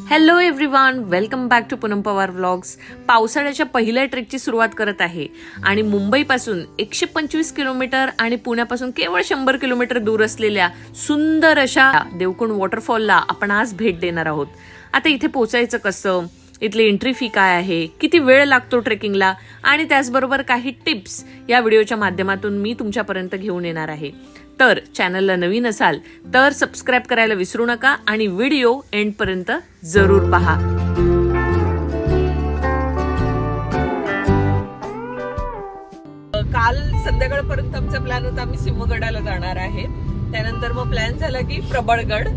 Hello everyone, welcome back to Poonam Pawar vlogs. पावसाळ्याच्या पहिल्या ट्रेकची सुरुवात करत आहे आणि मुंबईपासून 125 किलोमीटर आणि पुण्यापासून केवळ 100 किलोमीटर दूर असलेल्या सुंदर अशा देवकुंड वॉटरफॉलला आपण आज भेट देणार आहोत. आता इथे पोचायचं कसं, इथली एंट्री फी काय आहे, किती वेळ लागतो ट्रेकिंगला आणि त्याचबरोबर काही टिप्स या व्हिडिओच्या माध्यमातून मी तुमच्यापर्यंत घेऊन येणार आहे. तर चॅनलला नवीन असाल तर सबस्क्राईब करायला विसरू नका आणि व्हिडिओ एंडपर्यंत जरूर पहा. काल संध्याकाळपर्यंत आमचा प्लॅन होता, आम्ही सिंहगडाला जाणार आहे. त्यानंतर मग प्लॅन झाला की प्रबळगड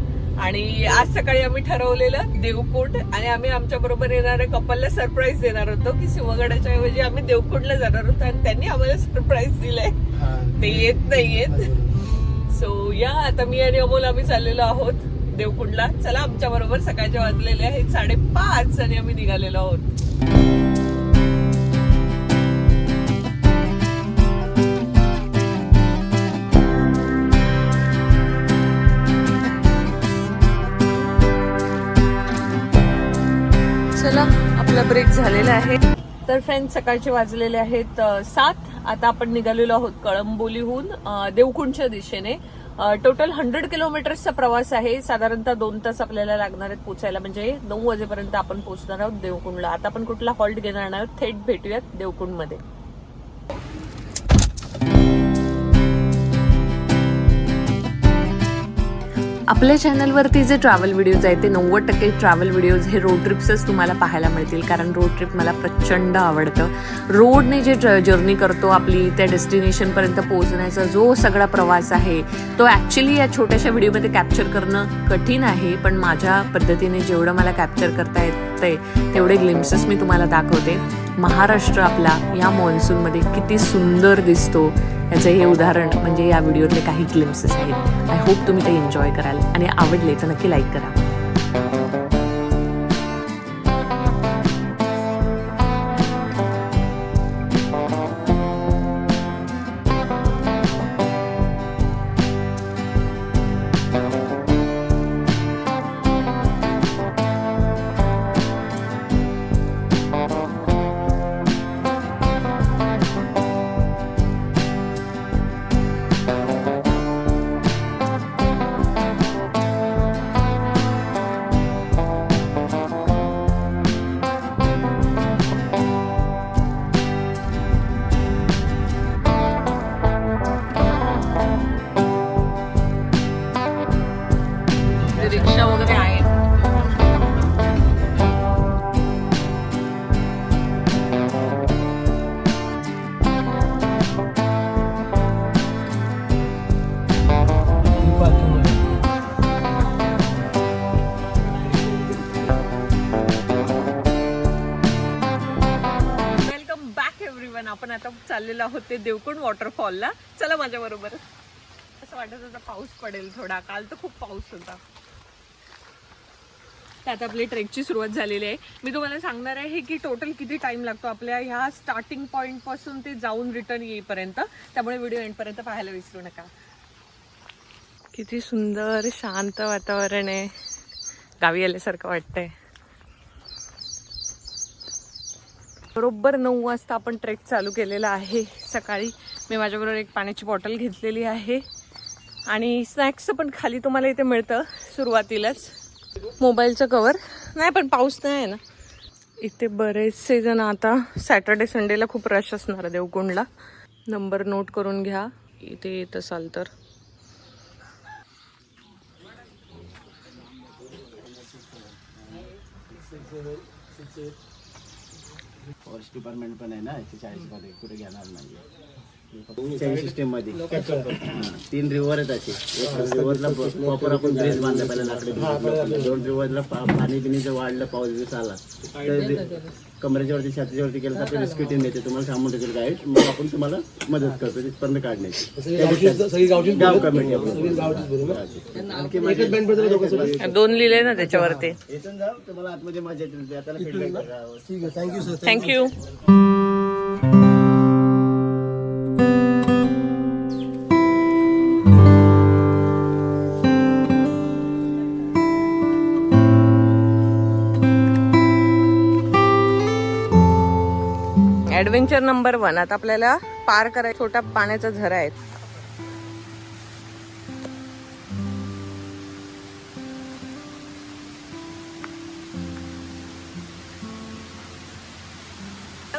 आणि आज सकाळी आम्ही ठरवलेलं देवकुंड आणि आम्ही आमच्या बरोबर येणाऱ्या कपलला सरप्राईज देणार होतो की सिंहगडाच्या ऐवजी आम्ही देवकुंडला जाणार होतो आणि त्यांनी आम्हाला सरप्राईज दिलंय. ते येत नाहीयेत. सो या आता मी आणि अमोल आम्ही चाललेलो आहोत देवकुंडला. चला आमच्या बरोबर. सकाळचे वाजलेले आहेत 5:30 आणि आम्ही निघालेलो आहोत. चला आपला ब्रेक झालेला आहे. तर फ्रेंड्स, सकाळचे वाजलेले आहेत 7. आता आपण निघालेलो आहोत कळंबोलीहून देवकुंडच्या दिशेने. टोटल 100 किलोमीटर्सचा प्रवास आहे. साधारणतः 2 तास आपल्याला लागणार आहेत पोचायला, म्हणजे 9 वाजेपर्यंत आपण पोहोचणार आहोत देवकुंडला. आता आपण कुठला हॉल्ट घेणार आहोत, थेट भेटूयात देवकुंडमध्ये. आपल्या चॅनलवरती जे ट्रॅव्हल व्हिडिओज आहेत ते 90% ट्रॅव्हल व्हिडिओज हे रोड ट्रिप्सच तुम्हाला पाहायला मिळतील, कारण रोड ट्रिप मला प्रचंड आवडतं. रोडने जे जर्नी करतो आपली त्या डेस्टिनेशनपर्यंत पोहोचण्याचा जो सगळा प्रवास आहे तो ॲक्च्युली या छोट्याशा व्हिडिओमध्ये कॅप्चर करणं कठीण आहे, पण माझ्या पद्धतीने जेवढं मला कॅप्चर करता येतंय तेवढे ग्लिम्सेस मी तुम्हाला दाखवते. महाराष्ट्र आपला या मॉन्सूनमध्ये किती सुंदर दिसतो याचं हे उदाहरण म्हणजे या व्हिडिओतले काही ग्लिम्सेस आहेत. आय होप तुम्ही ते एन्जॉय कराल आणि आवडले तर नक्की लाईक करा. रिक्षा वगैरे आहेत. Welcome back everyone. आपण आता चाललेलो आहोत ते देवकुंड वॉटरफॉलला. चला माझ्या बरोबर. असं वाटत होतं पाऊस पडेल थोडा, काल तर खूप पाऊस होता. आता आपली ट्रेकची सुरुवात झालेली आहे. मी तुम्हाला सांगणार आहे की टोटल किती टाइम लागतो आपल्या ह्या स्टार्टिंग पॉइंट पासून ते जाऊन रिटर्न येईपर्यंत. त्यामुळे व्हिडिओ एंडपर्यंत पाहायला विसरू नका. किती सुंदर शांत वातावरण आहे, गावी आल्यासारखं वाटतंय. बरोबर 9 वाजता आपण ट्रेक चालू केलेला आहे सकाळी. मी माझ्याबरोबर एक पाण्याची बॉटल घेतलेली आहे आणि स्नॅक्स पण खाली तुम्हाला इथे मिळतं सुरुवातीलाच. मोबाईलचं कवर नाही, पण पाऊस नाही आहे ना इथे. बरेचसे जण आता सॅटर्डे संडेला खूप रश असणार आहे देवकुंडला. नंबर नोट करून घ्या इथे येत असाल तर. फॉरेस्ट डिपार्टमेंट पण आहे ना 40 कुठे घेणार नाही सिस्टम मध्ये. 3 रिव्हर आहेत असे. एक रिव्हरला प्रॉपर आपण ब्रिज बांधला पहिला लाकडे. 2 रिव्हरला पाणी बिनीचं वाढलं, पाऊस बिस आला तर कमरेच्यावरती छातीच्यावरती केलं तर आपली रेस्क्यू टीम येते, तुम्हाला सांगून ठेवतील गाईड. मग आपण तुम्हाला मदत करतो तिथपर्यंत काढण्याची. गाव कमिटी आणखी 2 लिहिले ना त्याच्यावरती. इथून जाऊ तुम्हाला आतमध्ये मजा येतील. आता feedback. Thank you sir. Thank you. Adventure number 1. आता आपल्याला पार करायचा छोटा पाण्याचा झरा आहे.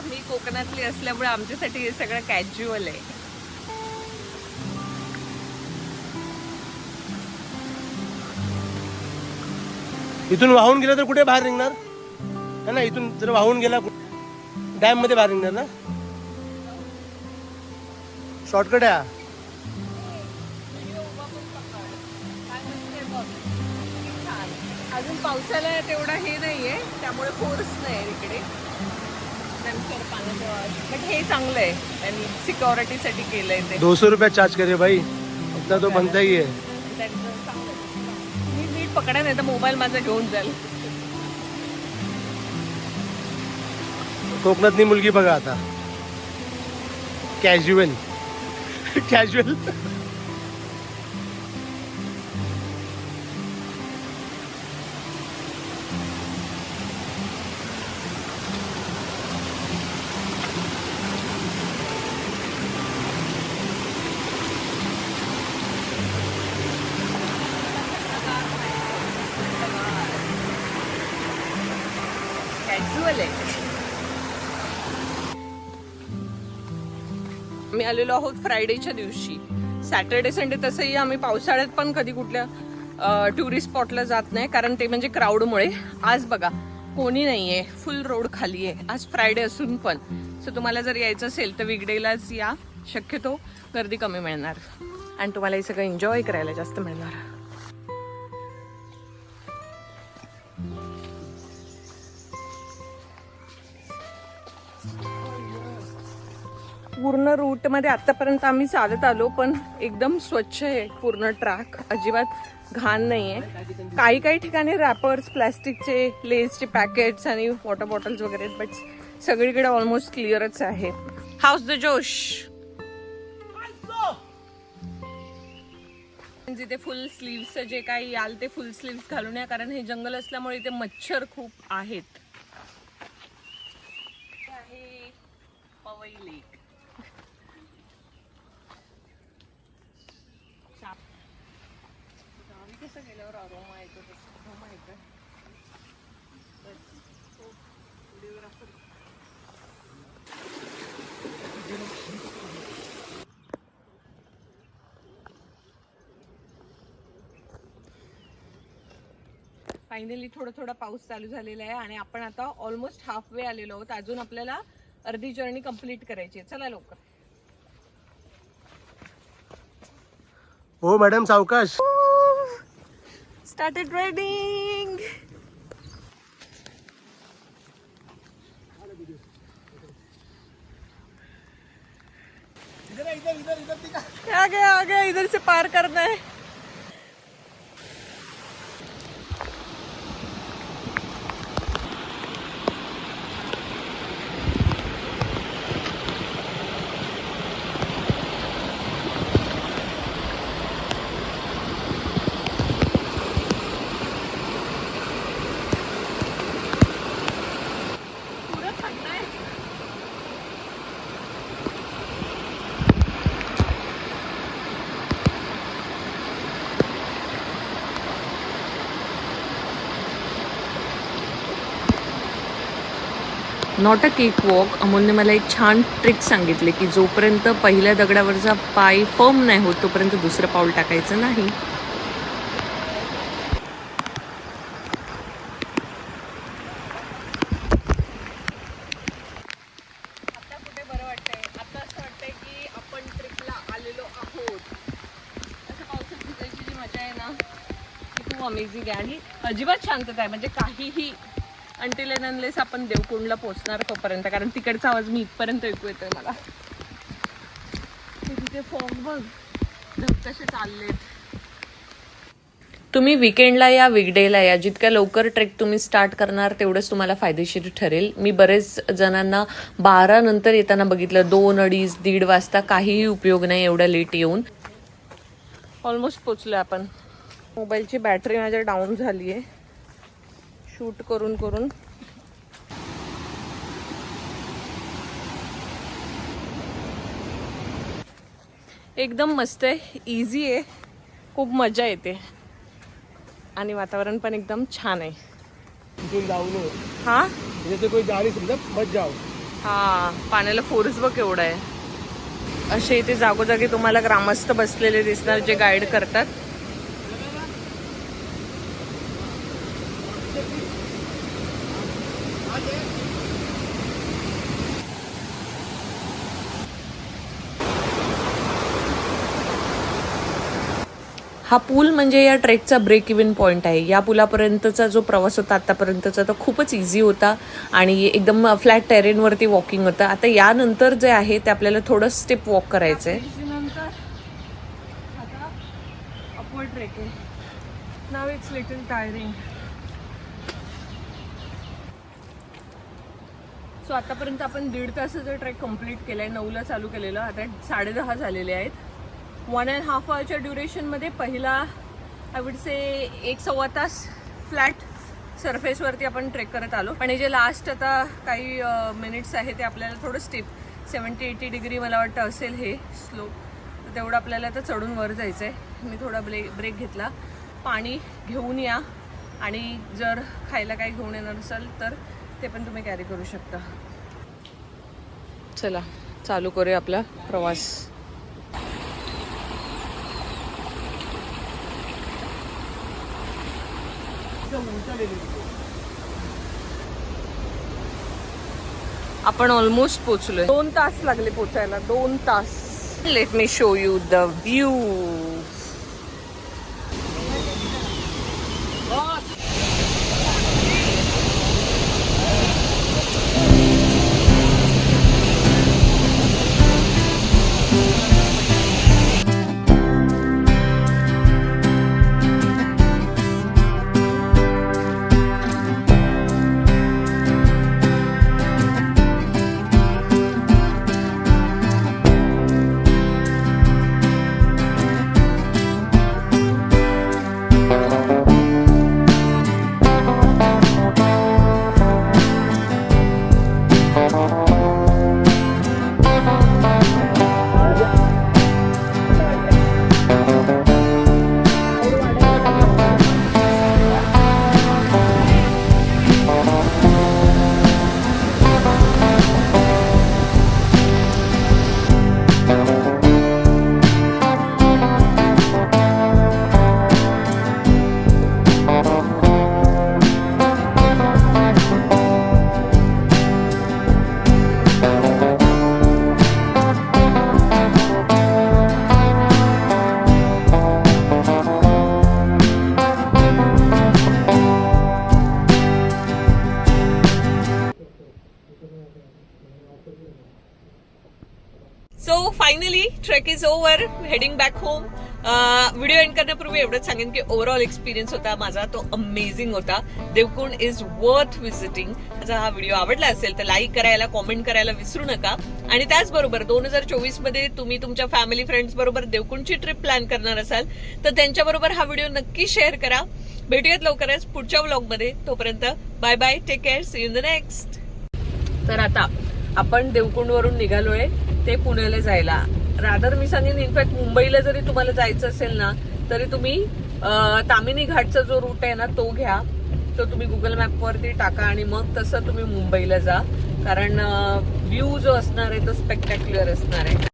मी कोकणातली असल्यामुळे आमच्यासाठी हे सगळं कॅज्युअल आहे. इथून वाहून गेला तर कुठे बाहेर निघणार है ना? इथून जर वाहून गेला डॅम मध्ये बाहेर निघणार ना? शॉर्टकट आहे. अजून पावसाला तेवढा हे नाहीये, त्यामुळे फोर्स नाही इकडे. नंतर पाण्याचं बट हे चांगलं आहे आणि सिक्युरिटीसाठी केलंय ते. 200 रुपये चार्ज करे भाई, अपना तो बनता ही है. मी नीट पकडा नाही तर मोबाईल माझा घेऊन जाईल. कोकणातली मुलगी बघा आता, कॅज्युअल कॅज्युअल. आम्ही आलेलो आहोत फ्रायडेच्या दिवशी. सॅटर्डे संडे तसंही आम्ही पावसाळ्यात पण कधी कुठल्या टुरिस्ट स्पॉटला जात नाही, कारण ते म्हणजे क्राऊडमुळे. आज बघा कोणी नाहीये, फुल रोड खाली आहे. आज फ्रायडे असून पण. सो तुम्हाला जर यायचं असेल तर वीकडेलाच या, शक्यतो गर्दी कमी मिळणार आणि तुम्हाला हे सगळं एन्जॉय करायला जास्त मिळणार. पूर्ण रूटमध्ये आतापर्यंत आम्ही चालत आलो, पण एकदम स्वच्छ आहे पूर्ण ट्रॅक, अजिबात घाण नाहीये. काही काही ठिकाणी रॅपर्स, प्लॅस्टिकचे, लेसचे पॅकेट्स आणि वॉटर बॉटल्स वगैरे, बट सगळीकडे ऑलमोस्ट क्लिअरच आहे. हाऊस द जोश. जिथे फुल स्लीव्हचं जे काही याल ते फुल स्लीव्स घालून या, कारण हे जंगल असल्यामुळे इथे मच्छर खूप आहेत. आहे पवई लेक. कसं गेल्यावर अरोमा येतो तसं माहित आहे. फायनली थोडा थोडा पाऊस चालू झालेला आहे आणि आपण आता ऑलमोस्ट हाफ वे आलेलो आहोत. अजून आपल्याला अर्धी जर्नी कंप्लीट करायची आहे. चला लवकर. हो मॅडम, सावकाश. Started raining. आ गया इधर से पार करना है. Not a cake walk. अमोलने मला एक छान ट्रिक सांगितले की जोपर्यंत पहिल्या दगडावरचा पाय फर्म नाही होत तोपर्यंत दुसरं पाऊल टाकायचं नाही. आता कुठे बरं वाटतंय. आता असं वाटतंय की आपण ट्रिपला आलेलो आहोत. असं पावसात भिजायची जी मजा आहे ना ती खूप अमेझिंग आहे आणि अजिबात शांतता आहे. म्हणजे काहीही अंटिल अँड अनलेस आपण देवकुंडला पोहोचणार तोपर्यंत, कारण तिकडचा आवाज मी इथपर्यंत ऐकू येतोय मला. तिथे फॉग बघ, ढग कसे चाललेत. तुम्ही विकेंडला या, वीकडेला या, जितक्या लवकर ट्रेक तुम्ही स्टार्ट करणार तेवढंच तुम्हाला फायदेशीर ठरेल. मी बरेच जणांना 12 नंतर येताना बघितलं, 2, 2:30, 1:30 वाजता. काहीही उपयोग नाही एवढ्या लेट येऊन. ऑलमोस्ट पोचलोय आपण. मोबाईलची बॅटरी माझ्या डाऊन झाली आहे शूट करून करून. एकदम मस्त आहे, इझी आहे, खूप मजा येते आणि वातावरण पण एकदम छान आहे. इथून जाऊ नये हा जैसे कोई जा नहीं समजा मत जाओ. हा पाण्याला फोर्स बघ केवढा आहे. असे इथे जागोजागी तुम्हाला ग्रामस्थ बसलेले दिसणार जे गाईड करतात. हा पूल म्हणजे या ट्रेकचा ब्रेक इव्हन पॉईंट आहे. या पुलापर्यंतचा जो प्रवास होता आतापर्यंतचा तो खूपच इझी होता आणि एकदम फ्लॅट टेरेनवरती वॉकिंग होतं. आता यानंतर जे आहे ते आपल्याला थोडं स्टेप वॉक करायचं आहे. नाव इट्स लिटल टायरिंग. सो आतापर्यंत आपण 1.5 तासाचा ट्रेक कम्प्लीट केलाय. 9ला चालू केलेलं, आता 10:30 झालेले आहेत. 1.5 आवरच्या ड्युरेशनमध्ये पहिला आय वुड से 1-1.25 तास फ्लॅट सरफेसवरती आपण ट्रेक करत आलो. आणि जे लास्ट आता काही मिनिट्स आहे ते आपल्याला थोडं स्टेप 70-80 डिग्री मला वाटतं असेल हे स्लोप, तर तेवढं आपल्याला आता चढून वर जायचं आहे. मी थोडा ब्रेक घेतला. पाणी घेऊन या आणि जर खायला काही घेऊन येणार असाल तर ते पण तुम्ही कॅरी करू शकता. चला चालू करूया आपला प्रवास. आपण ऑलमोस्ट पोहोचलोय. 2 तास लागले पोचायला, 2 तास. Let me show you the view. So finally trek is over, heading back home. Video end करण्यापूर्वी एवढंच सांगेन की ओव्हरऑल एक्सपिरियन्स होता माझा तो अमेझिंग होता. Devkund is worth visiting. माझा हा व्हिडिओ आवडला असेल तर लाईक करायला, कॉमेंट करायला विसरू नका. आणि त्याचबरोबर 2024 मध्ये तुम्ही तुमच्या फॅमिली फ्रेंड्स बरोबर देवकुंडची ट्रिप प्लॅन करणार असाल तर त्यांच्याबरोबर हा व्हिडिओ नक्की शेअर करा. भेटूयात लवकरच पुढच्या व्लॉगमध्ये. तोपर्यंत bye bye, take care, see you in the next. तर आता आपण देवकुंडवरून निघालोय ते पुण्याला जायला. रादर मी सांगेन इनफॅक्ट मुंबईला जरी तुम्हाला जायचं असेल ना तरी तुम्ही तामिनी घाटचा जो रूट आहे ना तो घ्या. तो तुम्ही गुगल मॅपवरती टाका आणि मग तसं तुम्ही मुंबईला जा. कारण व्ह्यू जो असणार आहे तो स्पेक्टॅक्युलर असणार आहे.